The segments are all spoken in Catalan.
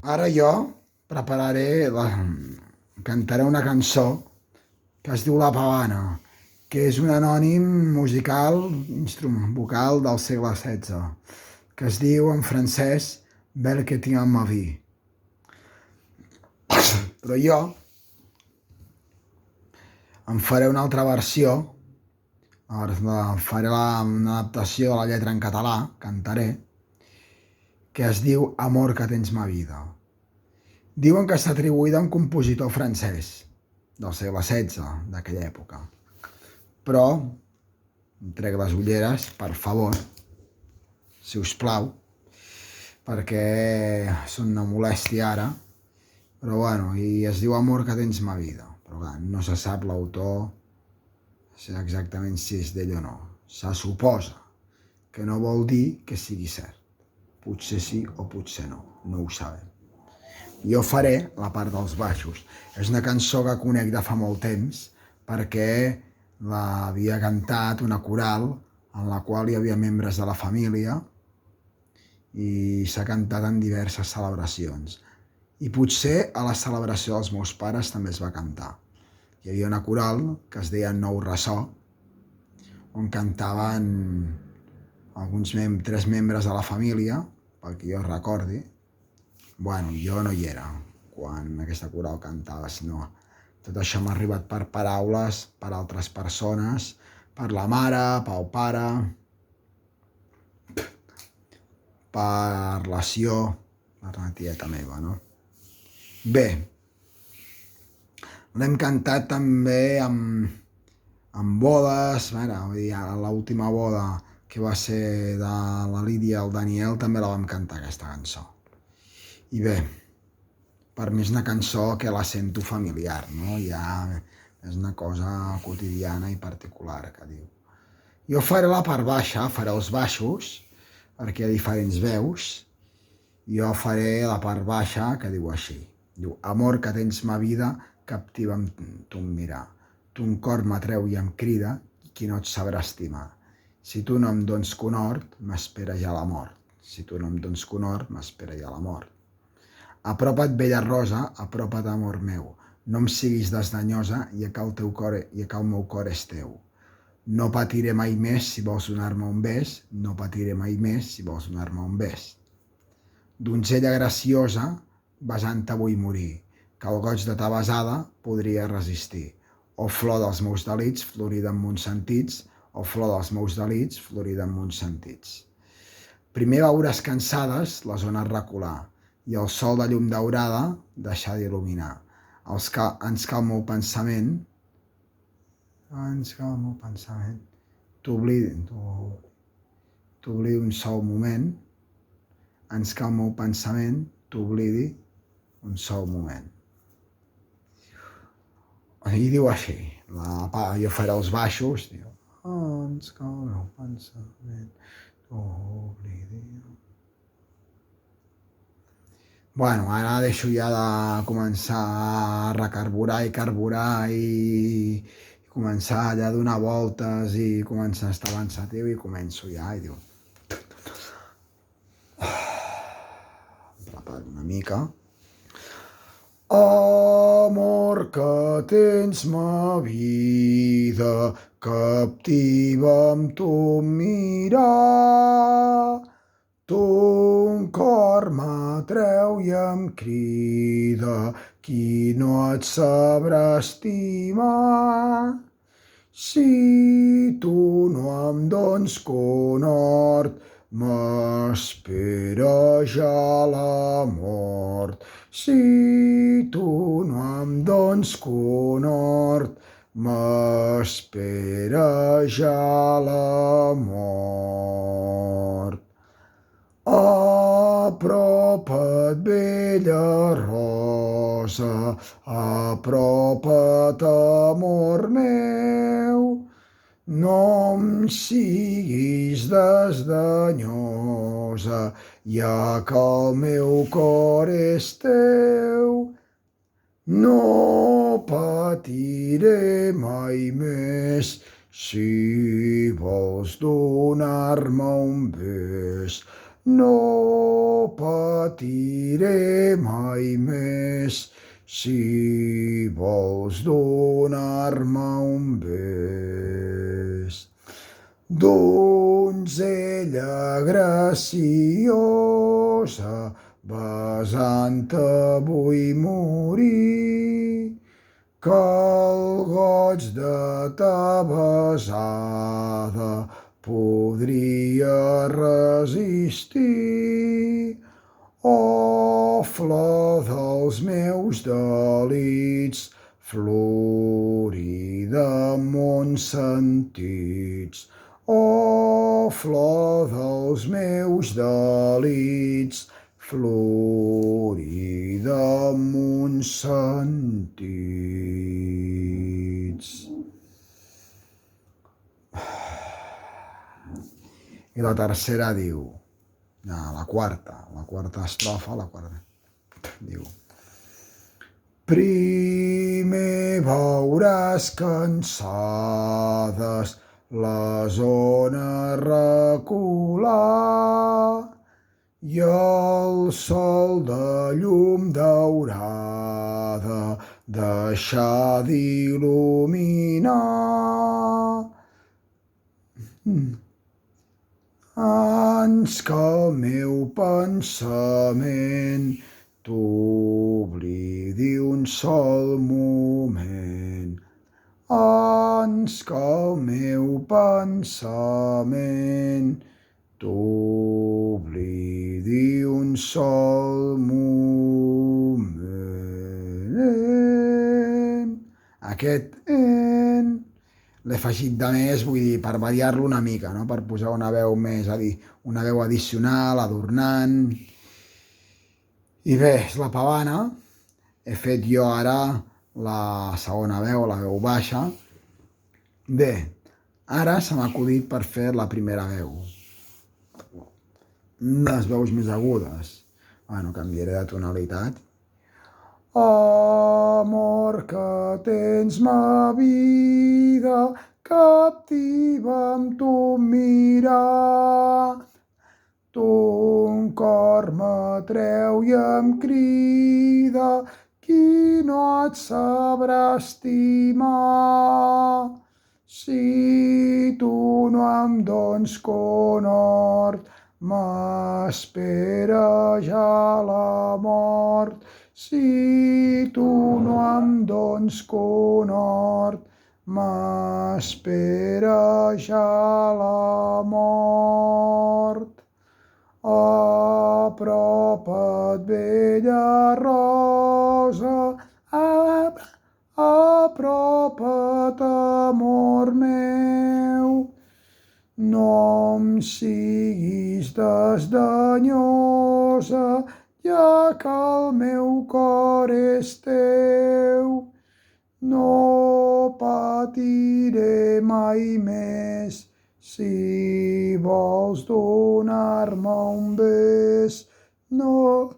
Ara jo cantaré una cançó que es diu La Pavana, que és un anònim musical, vocal del segle XVI, que es diu en francès Belle que tinc en ma vie. Però jo en faré una altra versió, faré una adaptació de la lletra en català, cantaré, que es diu Amor que tens ma vida. Diuen que està atribuïda a un compositor francès del segle XVI, d'aquella època. Però em trec les ulleres, per favor, si us plau, perquè són una molèstia ara, però bueno, i es diu Amor que tens ma vida, però clar, no se sap l'autor exactament si és d'ell o no. Se suposa que no vol dir que sigui cert. Potser sí o potser no, no ho sabem. Jo faré la part dels baixos. És una cançó que conec de fa molt temps perquè l'havia cantat una coral en la qual hi havia membres de la família i s'ha cantat en diverses celebracions. I potser a la celebració dels meus pares també es va cantar. Hi havia una coral que es deia Nou Ressò, on cantaven tres membres de la família, pel que jo recordi. Bueno, jo no hi era quan aquesta coral cantava, sinó tot això m'ha arribat per paraules, per altres persones, per la mare, pel pare, per la Sió, la tieta meva, no? Bé, l'hem cantat també amb bodes, l'última boda que va ser de la Lídia i el Daniel també la vam cantar aquesta cançó. I bé, per mi és una cançó que la sento familiar, no? Ja és una cosa quotidiana i particular que diu. Jo faré la part baixa, faré els baixos, perquè hi ha diferents veus. Jo faré la part baixa que diu així. Diu, amor que tens ma vida, captiva amb ton mirar. Ton cor m'atreu i em crida, qui no et sabrà estimar. Si tu no em dones conhort, m'espera ja la mort. Si tu no em dones conhort, m'espera ja la mort. Apropa't, bella rosa, apropa't, amor meu. No em siguis desdenyosa, ja que el meu cor és teu. No patiré mai més si vols donar-me un bes, no patiré mai més si vols donar-me un bes. Donzella graciosa, besant-te vull morir, que el goig de ta besada podria resistir. O flor dels meus delits, florida en mons sentits, o flor dels meus delits, florida en mons sentits. Primer veuràs cansades les ones recular, i el sol de llum daurada deixar d'il·luminar. Ens cal el meu pensament, t'oblidi un sol moment, ens cal el meu pensament, t'oblidi un sol moment. I diu així, jo faré els baixos, diu, ens cal el meu pensament, t'oblidi. Bueno, ara deixo ja de començar a recarburar i carburar i començar allà a donar voltes i començar a estar pensatiu i començo ja i diu... Em preparo una mica. Amor que tens ma vida, captiva amb ton mirar. Ton cor m'atreu i em crida, qui no et sabrà estimar. Si tu no em dones conhort, m'espera ja la mort. Si tu no em dones conhort, m'espera ja la mort. Apropa't, bella rosa, apropa't, amor meu. No em siguis desdenyosa, ja que el meu cor és teu. No patiré mai més si vols donar-me un bes. No patiré mai més. Si vols donar-me un bes. Donzella graciosa, besant-te vull morir, que el goig de ta besada podria resistir. Oh, flor dels meus delits, florida amb mons sentits. Oh, flor dels meus delits, florida amb mons sentits. I la tercera diu, la quarta estrofa, diu: primer veuràs cansades les ones recular i el sol de llum daurada deixar d'il·luminar. Ans que el meu pensament t'oblidi un sol moment. Ans que el meu pensament t'oblidi un sol moment. Aquest l'he afegit de més, vull dir, per variar-lo una mica, no? Per posar una veu més, una veu addicional, adornant. I bé, és la pavana. He fet jo ara la segona veu, la veu baixa. Bé, ara se m'ha acudit per fer la primera veu. Les veus més agudes. Bueno, canviaré de tonalitat. Amor que tens ma vida, captiva amb tu mirar. Ton cor m'atreu i em crida, qui no et sabrà estimar. Si tu no em dones conhort, m'espera ja la mort. Si tu no em dones conhort, m'espera ja la mort. Apropa't, bella rosa, apropa't, amor meu. No em siguis desdenyosa, ja que el meu cor és teu. No patiré mai més, si vols donar-me un bes. No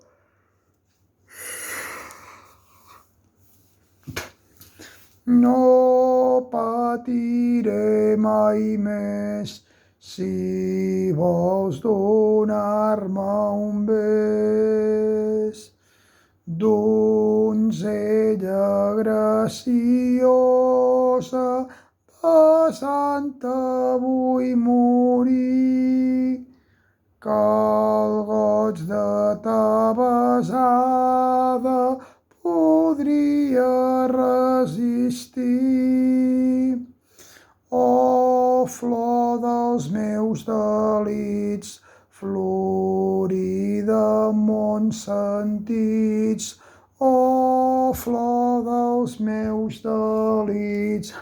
patiré mai més, si vols donar-me un bes. Donzella graciosa, besant-te vull morir, que el goig de ta besada podria resistir. Oh, flor dels meus delits, florida amb mons sentits. Oh, flor dels meus delits,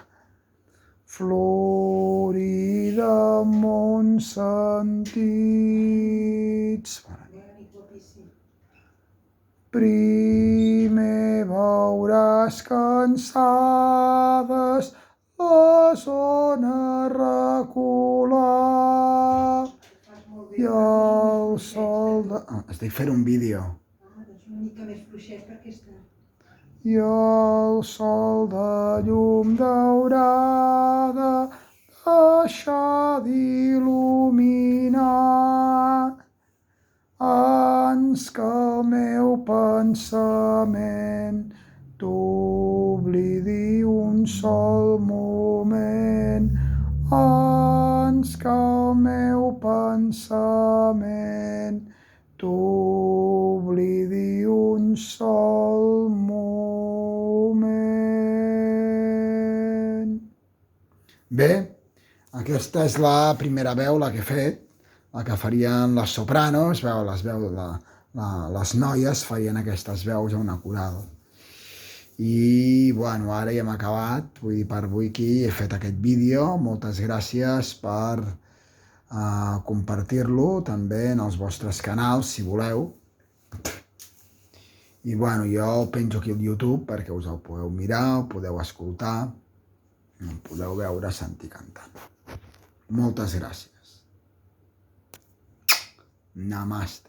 florida amb mons sentits. Primer veuràs cansades les ones recular i el sol de... estic fent un vídeo. Doncs una mica més fluixet perquè està... I el sol de llum daurada deixar d'il·luminar. ans que el meu pensament t'oblidi un sol moment, ans que el meu pensament t'oblidi un sol moment. Bé, aquesta és la primera veu, la que he fet, la que farien les sopranos, les noies farien aquestes veus a una coral. I, bueno, ara ja hem acabat, vull dir, per avui aquí he fet aquest vídeo, moltes gràcies per compartir-lo també en els vostres canals, si voleu. I, bueno, jo el penjo aquí al YouTube perquè us el podeu mirar, el podeu escoltar, el podeu veure, sentir cantant. Moltes gràcies. Namaste.